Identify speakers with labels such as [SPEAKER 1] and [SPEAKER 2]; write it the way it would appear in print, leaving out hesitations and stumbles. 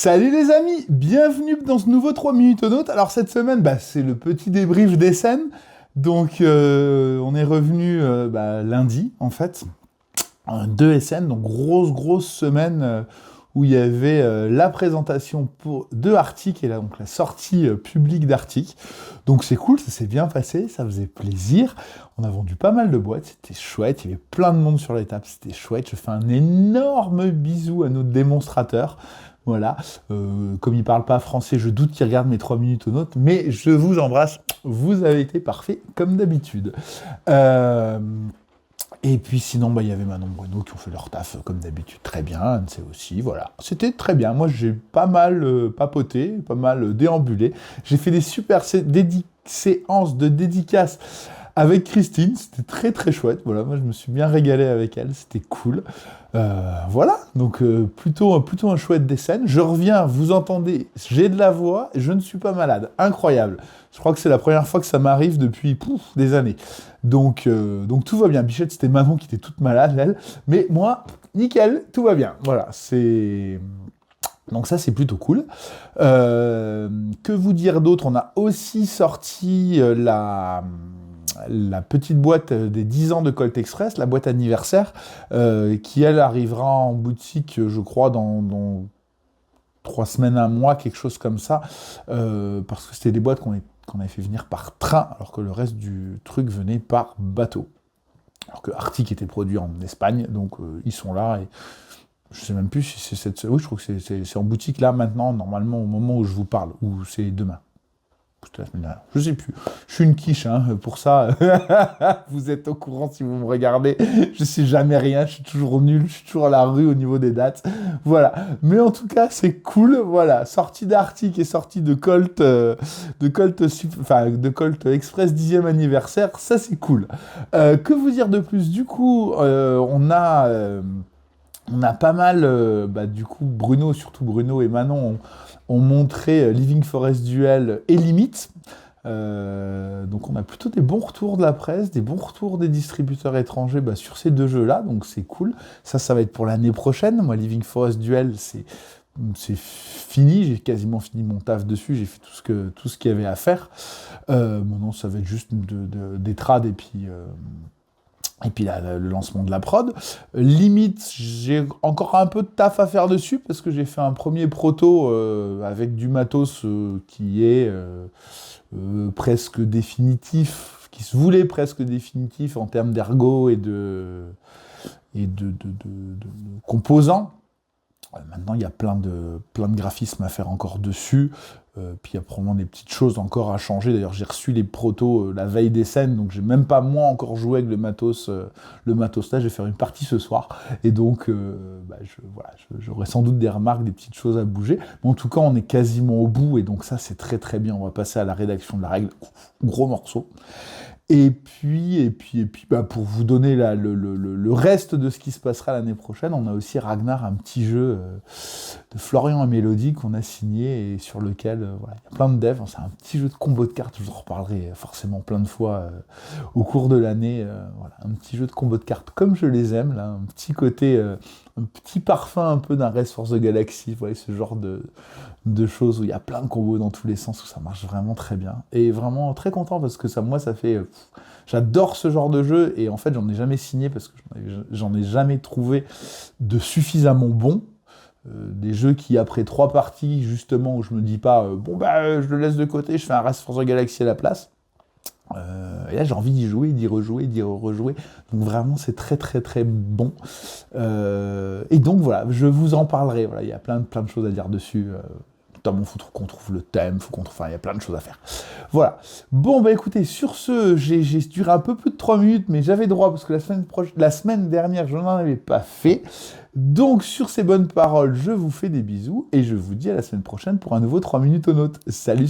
[SPEAKER 1] Salut les amis, bienvenue dans ce nouveau 3 minutes au note. Alors cette semaine, c'est le petit débrief des scènes. Donc on est revenu lundi en fait, de SN, donc grosse semaine où il y avait la présentation de Arctic et là donc la sortie publique d'Arctic. Donc c'est cool, ça s'est bien passé, ça faisait plaisir. On a vendu pas mal de boîtes, c'était chouette, il y avait plein de monde sur les tables, c'était chouette. Je fais un énorme bisou à notre démonstrateur. Voilà, comme il parle pas français, je doute qu'il regarde mes 3 minutes aux notes, mais je vous embrasse, vous avez été parfait comme d'habitude. Et puis sinon, il y avait Manon Bruno qui ont fait leur taf comme d'habitude très bien, Anne aussi, voilà. C'était très bien, moi j'ai pas mal papoté, pas mal déambulé, j'ai fait des super séances de dédicaces avec Christine, c'était très chouette, voilà, moi je me suis bien régalé avec elle, c'était cool. Voilà, donc plutôt un chouette des scènes. Je reviens, vous entendez, j'ai de la voix, et je ne suis pas malade, incroyable. Je crois que c'est la première fois que ça m'arrive depuis des années. Donc tout va bien. Bichette, c'était Manon qui était toute malade, elle, mais moi, nickel, tout va bien. Voilà, c'est... Donc ça, c'est plutôt cool. Que vous dire d'autre? On a aussi sorti la petite boîte des 10 ans de Colt Express, la boîte anniversaire, qui, elle, arrivera en boutique, je crois, dans 3 semaines, un mois, quelque chose comme ça, parce que c'était des boîtes qu'on avait fait venir par train, alors que le reste du truc venait par bateau. Alors que Arctic était produit en Espagne, donc ils sont là, et je sais même plus si c'est cette... Oui, je crois que c'est en boutique, là, maintenant, normalement, au moment où je vous parle, ou c'est demain. Je sais plus. Je suis une quiche, pour ça. Vous êtes au courant si vous me regardez. Je sais jamais rien, je suis toujours nul, je suis toujours à la rue au niveau des dates. Voilà. Mais en tout cas, c'est cool. Voilà. Sortie d'Arctic et sortie de Colt, de Colt Express 10e anniversaire. Ça, c'est cool. Que vous dire de plus? Du coup, on a pas mal, du coup, surtout Bruno et Manon, ont montré Living Forest Duel et Limite. Donc on a plutôt des bons retours de la presse, des bons retours des distributeurs étrangers sur ces deux jeux-là, donc c'est cool. Ça va être pour l'année prochaine. Moi, Living Forest Duel, c'est fini, j'ai quasiment fini mon taf dessus, j'ai fait tout ce qu'il y avait à faire. Non, ça va être juste des trades et puis là, le lancement de la prod. Limite, j'ai encore un peu de taf à faire dessus, parce que j'ai fait un premier proto avec du matos qui est presque définitif, qui se voulait presque définitif en termes d'ergo et de composants. Maintenant, il y a plein de graphismes à faire encore dessus. Puis il y a probablement des petites choses encore à changer. D'ailleurs, j'ai reçu les protos la veille des scènes, donc j'ai même pas moi encore joué avec le matos là. Je vais faire une partie ce soir. Et donc, j'aurai sans doute des remarques, des petites choses à bouger. Mais en tout cas, on est quasiment au bout. Et donc ça, c'est très bien. On va passer à la rédaction de la règle. Gros morceau. Et puis, pour vous donner le reste de ce qui se passera l'année prochaine, on a aussi Ragnar, un petit jeu de Florian et Mélodie qu'on a signé et sur lequel il y a plein de devs. C'est un petit jeu de combo de cartes, je vous en reparlerai forcément plein de fois au cours de l'année. Un petit jeu de combo de cartes comme je les aime, là, un petit côté, un petit parfum un peu d'un Race for the Galaxy, vous voyez, ce genre de choses où il y a plein de combos dans tous les sens, où ça marche vraiment très bien. Et vraiment très content parce que ça fait... j'adore ce genre de jeu et en fait j'en ai jamais signé parce que j'en ai jamais trouvé de suffisamment bon. Des jeux qui, après 3 parties, justement, où je me dis pas je le laisse de côté, je fais un Race for the Galaxy à la place. Et là j'ai envie d'y jouer, d'y rejouer. Donc vraiment c'est très bon. Et donc voilà, je vous en parlerai. Voilà, il y a plein de choses à dire dessus. Notamment, il faut qu'on trouve le thème, il y a plein de choses à faire. Voilà. Bon, écoutez, sur ce, j'ai duré un peu plus de 3 minutes, mais j'avais droit, parce que la semaine dernière, je n'en avais pas fait. Donc, sur ces bonnes paroles, je vous fais des bisous, et je vous dis à la semaine prochaine pour un nouveau 3 minutes aux notes. Salut